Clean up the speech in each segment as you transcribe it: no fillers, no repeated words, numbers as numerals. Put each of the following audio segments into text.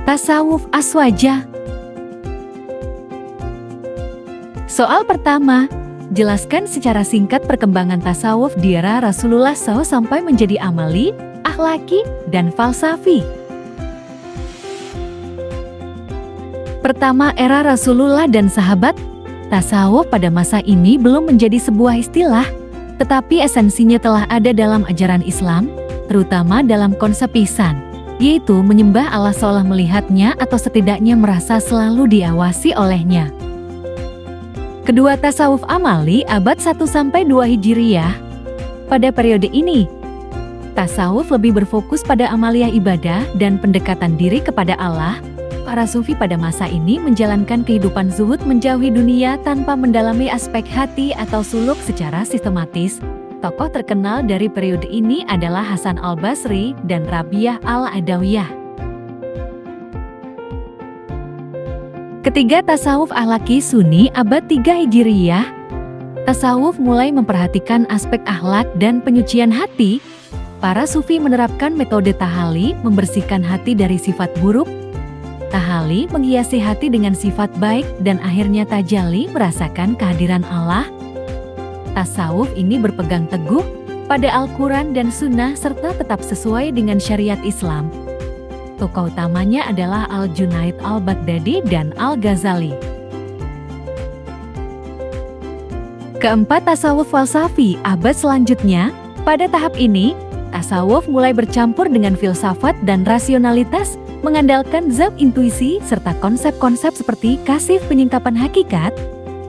Tasawuf Aswaja. Soal pertama, jelaskan secara singkat perkembangan tasawuf di era Rasulullah SAW sampai menjadi amali, akhlaki, dan falsafi. Pertama, era Rasulullah dan sahabat. Tasawuf pada masa ini belum menjadi sebuah istilah, tetapi esensinya telah ada dalam ajaran Islam, terutama dalam konsep ihsan, yaitu menyembah Allah seolah melihatnya atau setidaknya merasa selalu diawasi olehnya. Kedua, tasawuf amali abad 1-2 Hijriyah. Pada periode ini, tasawuf lebih berfokus pada amaliyah ibadah dan pendekatan diri kepada Allah. Para sufi pada masa ini menjalankan kehidupan zuhud menjauhi dunia tanpa mendalami aspek hati atau suluk secara sistematis. Tokoh terkenal dari periode ini adalah Hasan al-Basri dan Rabi'ah al-Adawiyah. Ketiga, tasawuf akhlaki Sunni abad 3 Hijriyah. Tasawuf mulai memperhatikan aspek akhlak dan penyucian hati. Para sufi menerapkan metode tahali, membersihkan hati dari sifat buruk. Tahali menghiasi hati dengan sifat baik dan akhirnya tajalli merasakan kehadiran Allah. Tasawuf ini berpegang teguh pada Al-Quran dan Sunnah serta tetap sesuai dengan syariat Islam. Tokoh utamanya adalah Al-Junaid al-Baghdadi dan Al-Ghazali. Keempat, tasawuf falsafi abad selanjutnya. Pada tahap ini, tasawuf mulai bercampur dengan filsafat dan rasionalitas, mengandalkan zat intuisi serta konsep-konsep seperti kasif penyingkapan hakikat,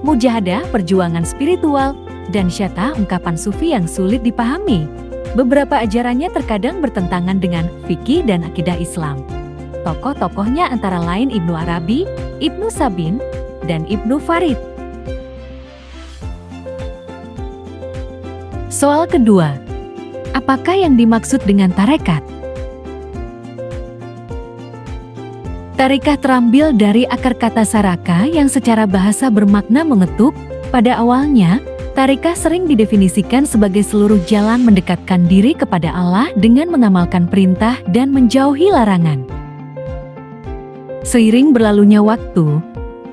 mujahadah perjuangan spiritual, dan syata ungkapan sufi yang sulit dipahami. Beberapa ajarannya terkadang bertentangan dengan fikih dan akidah Islam. Tokoh-tokohnya antara lain Ibnu Arabi, Ibnu Sabin, dan Ibnu Farid. Soal kedua, apakah yang dimaksud dengan tarekat? Tarekah terambil dari akar kata saraka yang secara bahasa bermakna mengetuk. Pada awalnya, tarekah sering didefinisikan sebagai seluruh jalan mendekatkan diri kepada Allah dengan mengamalkan perintah dan menjauhi larangan. Seiring berlalunya waktu,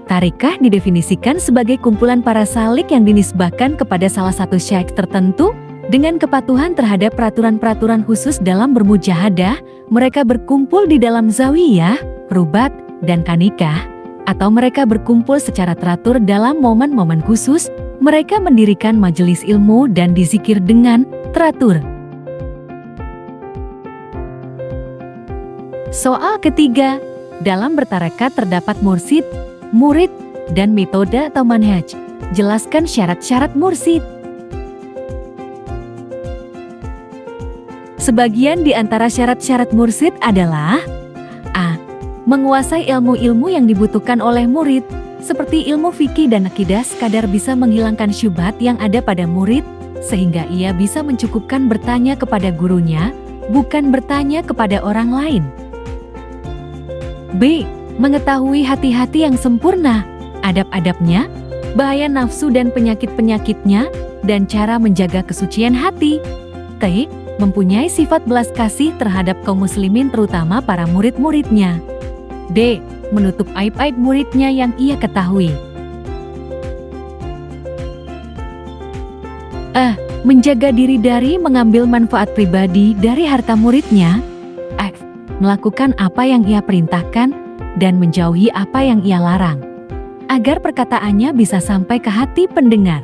tarekah didefinisikan sebagai kumpulan para salik yang dinisbahkan kepada salah satu syaikh tertentu. Dengan kepatuhan terhadap peraturan-peraturan khusus dalam bermujahadah, mereka berkumpul di dalam zawiyah, rubat, dan kanikah, atau mereka berkumpul secara teratur dalam momen-momen khusus. Mereka mendirikan majelis ilmu dan dizikir dengan teratur. Soal ketiga, dalam bertarekat terdapat mursyid, murid, dan metode atau manhaj. Jelaskan syarat-syarat mursyid. Sebagian di antara syarat-syarat mursyid adalah A. Menguasai ilmu-ilmu yang dibutuhkan oleh murid, seperti ilmu fikih dan akidah sekadar bisa menghilangkan syubhat yang ada pada murid, sehingga ia bisa mencukupkan bertanya kepada gurunya, bukan bertanya kepada orang lain. B. Mengetahui hati-hati yang sempurna, adab-adabnya, bahaya nafsu dan penyakit-penyakitnya, dan cara menjaga kesucian hati. T. Mempunyai sifat belas kasih terhadap kaum muslimin terutama para murid-muridnya. D. Menutup aib-aib muridnya yang ia ketahui. E. Menjaga diri dari mengambil manfaat pribadi dari harta muridnya. F. Melakukan apa yang ia perintahkan dan menjauhi apa yang ia larang, agar perkataannya bisa sampai ke hati pendengar.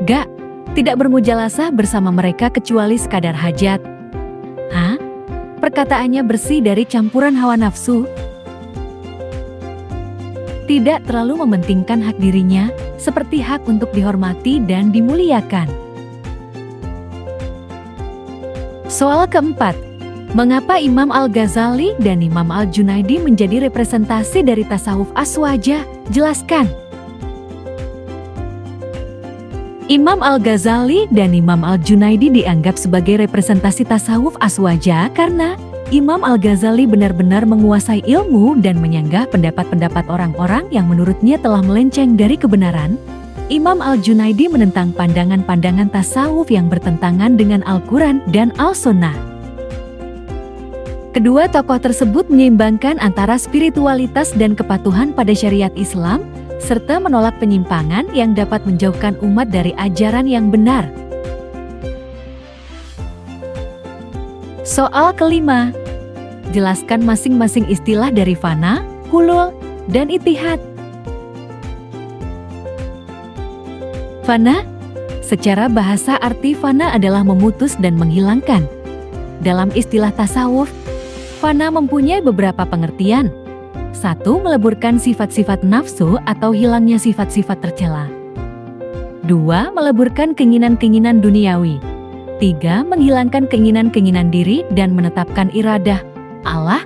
G. Tidak bermujalasah bersama mereka kecuali sekadar hajat. H. Perkataannya bersih dari campuran hawa nafsu. Tidak terlalu mementingkan hak dirinya, seperti hak untuk dihormati dan dimuliakan. Soal keempat, mengapa Imam Al-Ghazali dan Imam Al-Junaidi menjadi representasi dari tasawuf aswaja? Jelaskan. Imam Al-Ghazali dan Imam Al-Junaidi dianggap sebagai representasi tasawuf aswaja karena Imam Al-Ghazali benar-benar menguasai ilmu dan menyanggah pendapat-pendapat orang-orang yang menurutnya telah melenceng dari kebenaran. Imam Al-Junaidi menentang pandangan-pandangan tasawuf yang bertentangan dengan Al-Quran dan Al-Sunnah. Kedua tokoh tersebut menyeimbangkan antara spiritualitas dan kepatuhan pada syariat Islam, serta menolak penyimpangan yang dapat menjauhkan umat dari ajaran yang benar. Soal kelima, jelaskan masing-masing istilah dari fana, hulul, dan ittihad. Fana, secara bahasa arti fana adalah memutus dan menghilangkan. Dalam istilah tasawuf, fana mempunyai beberapa pengertian. 1. Meleburkan sifat-sifat nafsu atau hilangnya sifat-sifat tercela. 2. Meleburkan keinginan-keinginan duniawi. 3. Menghilangkan keinginan-keinginan diri dan menetapkan iradah Allah.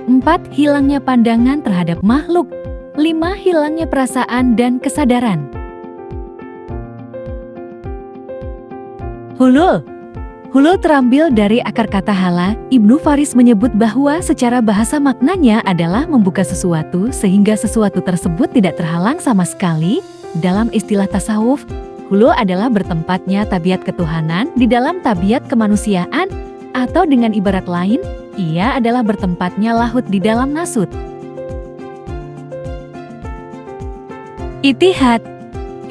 4. Hilangnya pandangan terhadap makhluk. 5. Hilangnya perasaan dan kesadaran. Hulul. Hulul terambil dari akar kata hala. Ibnu Faris menyebut bahwa secara bahasa maknanya adalah membuka sesuatu sehingga sesuatu tersebut tidak terhalang sama sekali. Dalam istilah tasawuf, hulul adalah bertempatnya tabiat ketuhanan di dalam tabiat kemanusiaan, atau dengan ibarat lain, ia adalah bertempatnya lahut di dalam nasut. Ittihad.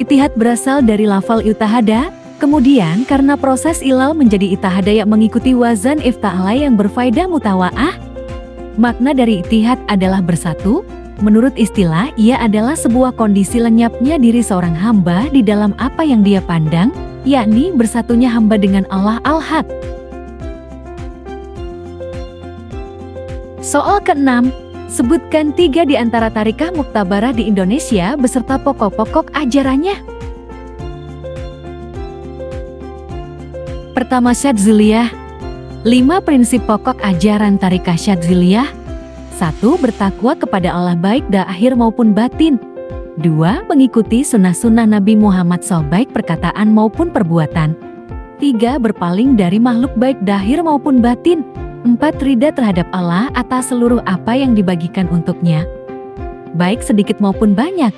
Ittihad berasal dari lafal itahada. Kemudian karena proses ilal menjadi ittahada yang mengikuti wazan ifta'ala yang berfaedah mutawa'ah. Makna dari ittihad adalah bersatu. Menurut istilah, ia adalah sebuah kondisi lenyapnya diri seorang hamba di dalam apa yang dia pandang, yakni bersatunya hamba dengan Allah Al-Haq. Soal ke-6, sebutkan 3 di antara tarikah muktabarah di Indonesia beserta pokok-pokok ajarannya. Pertama, Syadziliyah. 5 prinsip pokok ajaran tarikah Syadziliyah. 1. Bertakwa kepada Allah baik zahir maupun batin. 2. Mengikuti sunnah-sunnah Nabi Muhammad SAW baik perkataan maupun perbuatan. 3. Berpaling dari makhluk baik zahir maupun batin. 4. Ridha terhadap Allah atas seluruh apa yang dibagikan untuknya, baik sedikit maupun banyak.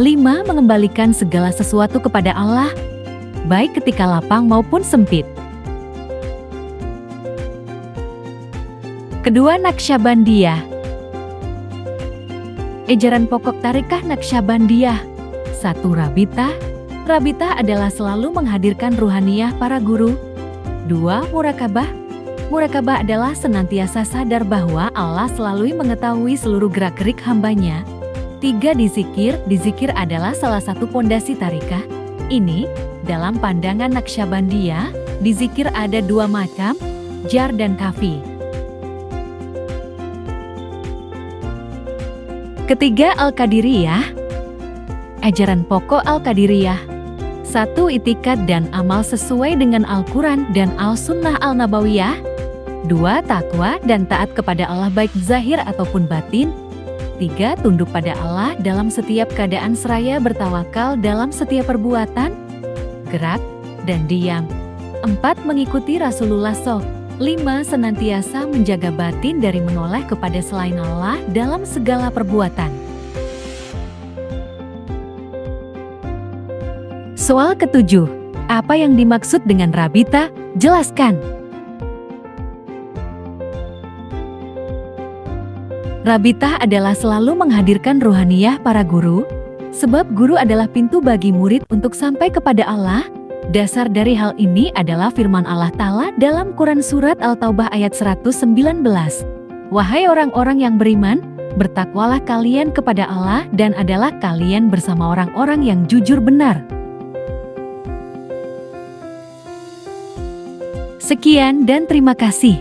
5. Mengembalikan segala sesuatu kepada Allah, baik ketika lapang maupun sempit. Kedua, Naqsyabandiyah. Ejaran pokok tarikah Naqsyabandiyah. 1. Rabitah. Rabitah adalah selalu menghadirkan ruhaniyah para guru. 2. Murakabah. Murakabah adalah senantiasa sadar bahwa Allah selalu mengetahui seluruh gerak-gerik hambanya. 3. Dizikir. Dizikir adalah salah satu pondasi tarikah. Ini, dalam pandangan Naqsyabandiyah, dizikir ada 2 macam, jar dan kafi. Ketiga, Al-Qadiriyah. Ajaran pokok Al-Qadiriyah. 1. Itikad dan amal sesuai dengan Al-Quran dan Al-Sunnah Al-Nabawiyah. 2. Takwa dan taat kepada Allah baik zahir ataupun batin. 3. Tunduk pada Allah dalam setiap keadaan seraya bertawakal dalam setiap perbuatan, gerak, dan diam. 4. Mengikuti Rasulullah SAW. 5. Senantiasa menjaga batin dari menoleh kepada selain Allah dalam segala perbuatan. Soal ke-7. Apa yang dimaksud dengan rabita? Jelaskan. Rabitah adalah selalu menghadirkan ruhaniyah para guru, sebab guru adalah pintu bagi murid untuk sampai kepada Allah. Dasar dari hal ini adalah firman Allah Ta'ala dalam Quran Surat Al-Taubah ayat 119. Wahai orang-orang yang beriman, bertakwalah kalian kepada Allah dan adalah kalian bersama orang-orang yang jujur benar. Sekian dan terima kasih.